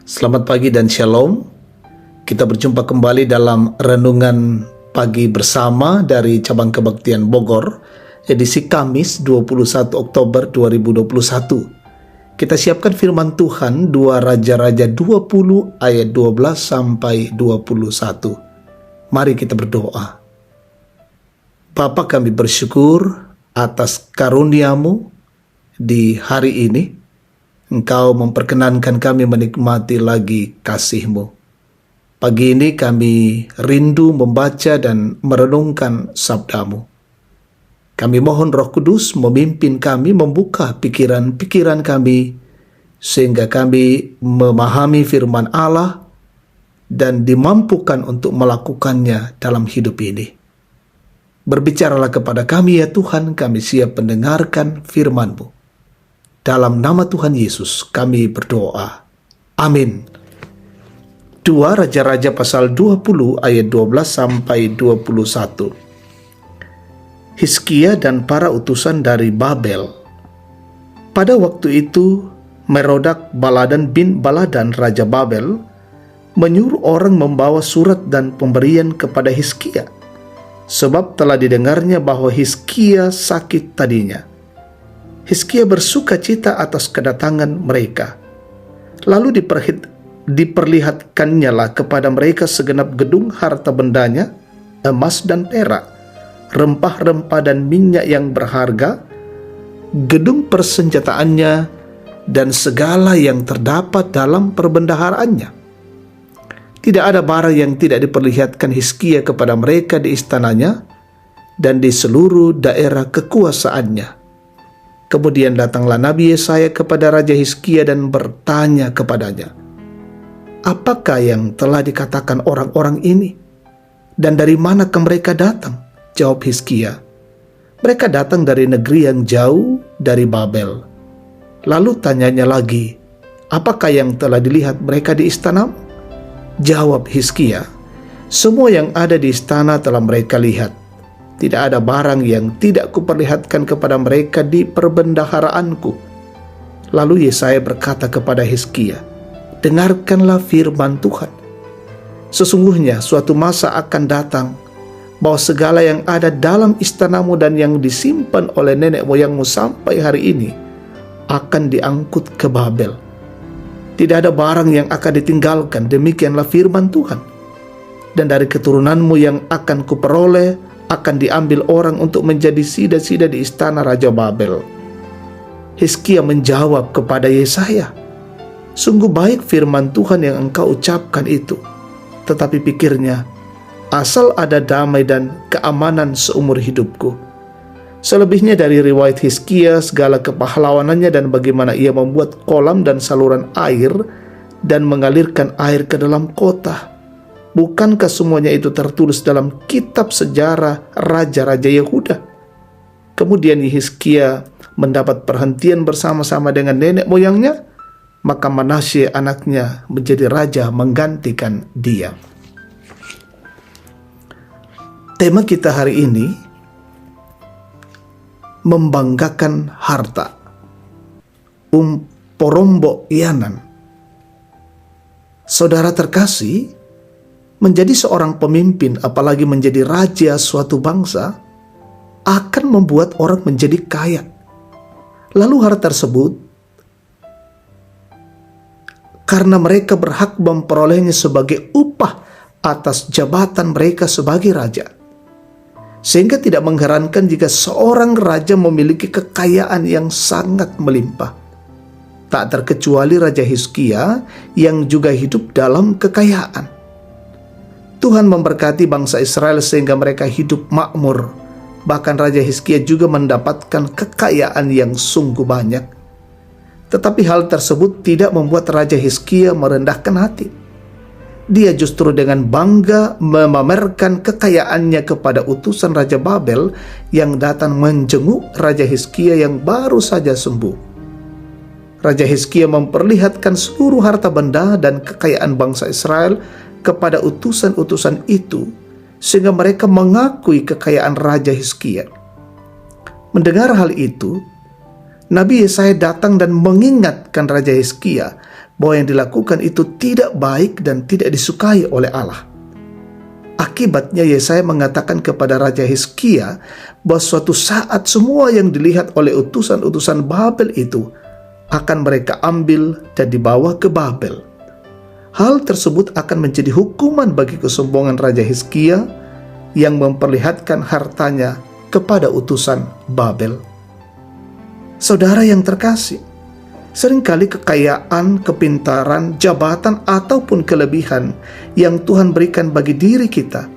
Selamat pagi dan shalom. Kita berjumpa kembali dalam renungan pagi bersama dari cabang kebaktian Bogor, edisi Kamis 21 Oktober 2021. Kita siapkan firman Tuhan 2 Raja-Raja 20 ayat 12 sampai 21. Mari kita berdoa. Bapa, kami bersyukur atas karunia-Mu di hari ini. Engkau memperkenankan kami menikmati lagi kasih-Mu. Pagi ini kami rindu membaca dan merenungkan sabda-Mu. Kami mohon Roh Kudus memimpin kami, membuka pikiran-pikiran kami, sehingga kami memahami firman Allah dan dimampukan untuk melakukannya dalam hidup ini. Berbicaralah kepada kami ya Tuhan, kami siap mendengarkan firman-Mu. Dalam nama Tuhan Yesus kami berdoa. Amin. 2 Raja-Raja pasal 20 ayat 12 sampai 21. Hizkia dan para utusan dari Babel. Pada waktu itu, Merodak Baladan bin Baladan Raja Babel menyuruh orang membawa surat dan pemberian kepada Hizkia, sebab telah didengarnya bahwa Hizkia sakit tadinya. Hizkia bersuka cita atas kedatangan mereka. Lalu diperlihatkannya lah kepada mereka segenap gedung harta bendanya, emas dan perak, rempah-rempah dan minyak yang berharga, gedung persenjataannya, dan segala yang terdapat dalam perbendaharaannya. Tidak ada barang yang tidak diperlihatkan Hizkia kepada mereka di istananya dan di seluruh daerah kekuasaannya. Kemudian datanglah Nabi Yesaya kepada Raja Hizkia dan bertanya kepadanya, "Apakah yang telah dikatakan orang-orang ini? Dan dari manakah mereka datang?" Jawab Hizkia, "Mereka datang dari negeri yang jauh, dari Babel." Lalu tanyanya lagi, "Apakah yang telah dilihat mereka di istanamu?" Jawab Hizkia, "Semua yang ada di istana telah mereka lihat. Tidak ada barang yang tidak kuperlihatkan kepada mereka di perbendaharaanku." Lalu Yesaya berkata kepada Hizkia, "Dengarkanlah firman Tuhan. Sesungguhnya suatu masa akan datang bahwa segala yang ada dalam istanamu dan yang disimpan oleh nenek moyangmu sampai hari ini akan diangkut ke Babel. Tidak ada barang yang akan ditinggalkan, demikianlah firman Tuhan. Dan dari keturunanmu yang akan kuperoleh akan diambil orang untuk menjadi sida-sida di istana Raja Babel." Hizkia menjawab kepada Yesaya, "Sungguh baik firman Tuhan yang engkau ucapkan itu." Tetapi pikirnya, "Asal ada damai dan keamanan seumur hidupku." Selebihnya dari riwayat Hizkia, segala kepahlawanannya dan bagaimana ia membuat kolam dan saluran air dan mengalirkan air ke dalam kota. Bukankah semuanya itu tertulis dalam kitab sejarah Raja-Raja Yehuda? Kemudian Hizkia mendapat perhentian bersama-sama dengan nenek moyangnya, maka Manasye anaknya menjadi raja menggantikan dia. Tema kita hari ini, membanggakan harta. Porombo Ianan. Saudara terkasih, menjadi seorang pemimpin, apalagi menjadi raja suatu bangsa, akan membuat orang menjadi kaya. Lalu harta tersebut, karena mereka berhak memperolehnya sebagai upah atas jabatan mereka sebagai raja. Sehingga tidak mengherankan jika seorang raja memiliki kekayaan yang sangat melimpah. Tak terkecuali Raja Hizkia yang juga hidup dalam kekayaan. Tuhan memberkati bangsa Israel sehingga mereka hidup makmur. Bahkan Raja Hizkia juga mendapatkan kekayaan yang sungguh banyak. Tetapi hal tersebut tidak membuat Raja Hizkia merendahkan hati. Dia justru dengan bangga memamerkan kekayaannya kepada utusan Raja Babel yang datang menjenguk Raja Hizkia yang baru saja sembuh. Raja Hizkia memperlihatkan seluruh harta benda dan kekayaan bangsa Israel kepada utusan-utusan itu, sehingga mereka mengakui kekayaan Raja Hizkia. Mendengar hal itu, Nabi Yesaya datang dan mengingatkan Raja Hizkia bahwa yang dilakukan itu tidak baik dan tidak disukai oleh Allah. Akibatnya Yesaya mengatakan kepada Raja Hizkia bahwa suatu saat semua yang dilihat oleh utusan-utusan Babel itu akan mereka ambil dan dibawa ke Babel. Hal tersebut akan menjadi hukuman bagi kesombongan Raja Hizkia yang memperlihatkan hartanya kepada utusan Babel. Saudara yang terkasih, seringkali kekayaan, kepintaran, jabatan, ataupun kelebihan yang Tuhan berikan bagi diri kita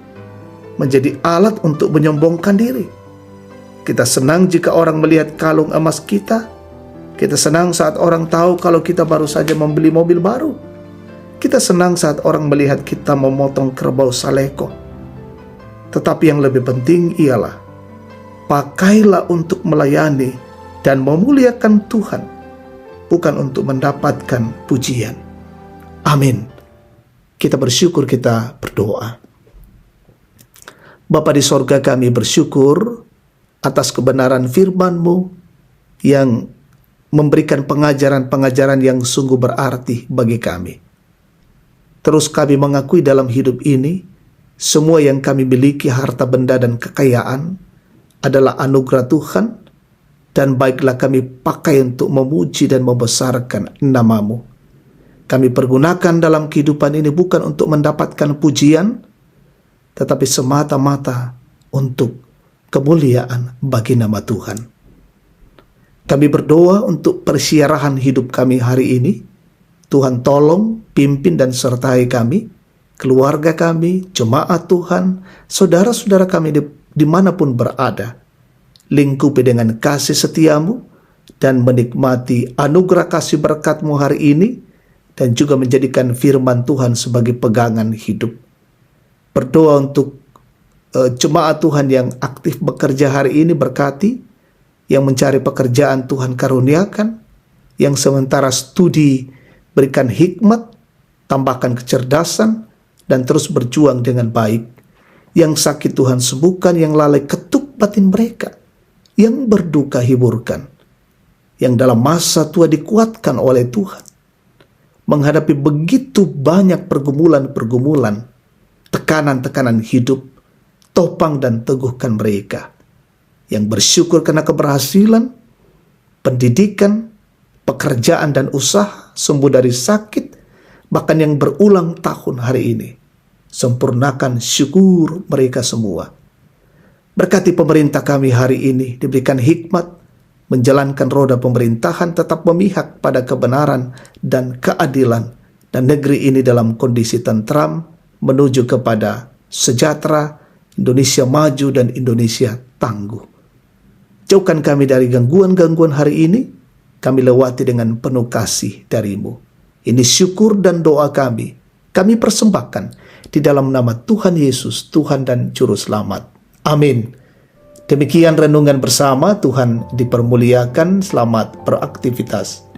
menjadi alat untuk menyombongkan diri. Kita senang jika orang melihat kalung emas kita. Kita senang saat orang tahu kalau kita baru saja membeli mobil baru. Kita senang saat orang melihat kita memotong kerbau saleko. Tetapi yang lebih penting ialah pakailah untuk melayani dan memuliakan Tuhan, bukan untuk mendapatkan pujian. Amin. Kita bersyukur, kita berdoa. Bapa di sorga, kami bersyukur atas kebenaran firman-Mu yang memberikan pengajaran-pengajaran yang sungguh berarti bagi kami. Terus kami mengakui dalam hidup ini, semua yang kami miliki, harta benda dan kekayaan, adalah anugerah Tuhan, dan baiklah kami pakai untuk memuji dan membesarkan nama-Mu. Kami pergunakan dalam kehidupan ini bukan untuk mendapatkan pujian, tetapi semata-mata untuk kemuliaan bagi nama Tuhan. Kami berdoa untuk persiarahan hidup kami hari ini. Tuhan tolong, pimpin dan sertai kami, keluarga kami, jemaat Tuhan, saudara-saudara kami dimanapun berada. Lingkupi dengan kasih setia-Mu dan menikmati anugerah kasih berkat-Mu hari ini, dan juga menjadikan firman Tuhan sebagai pegangan hidup. Berdoa untuk jemaat Tuhan yang aktif bekerja hari ini, berkati. Yang mencari pekerjaan Tuhan karuniakan. Yang sementara studi berikan hikmat, tambahkan kecerdasan, dan terus berjuang dengan baik. Yang sakit Tuhan sembuhkan, yang lalai ketuk batin mereka. Yang berduka hiburkan. Yang dalam masa tua dikuatkan oleh Tuhan. Menghadapi begitu banyak pergumulan-pergumulan, tekanan-tekanan hidup, topang dan teguhkan mereka. Yang bersyukur karena keberhasilan, pendidikan, pekerjaan dan usaha, sembuh dari sakit, bahkan yang berulang tahun hari ini. Sempurnakan syukur mereka semua. Berkati pemerintah kami hari ini, diberikan hikmat, menjalankan roda pemerintahan tetap memihak pada kebenaran dan keadilan, dan negeri ini dalam kondisi tentram, menuju kepada sejahtera, Indonesia maju dan Indonesia tangguh. Jauhkan kami dari gangguan-gangguan hari ini, kami lewati dengan penuh kasih dari-Mu. Ini syukur dan doa kami persembahkan di dalam nama Tuhan Yesus, Tuhan dan Juru Selamat. Amin. Demikian renungan bersama, Tuhan dipermuliakan, selamat beraktivitas.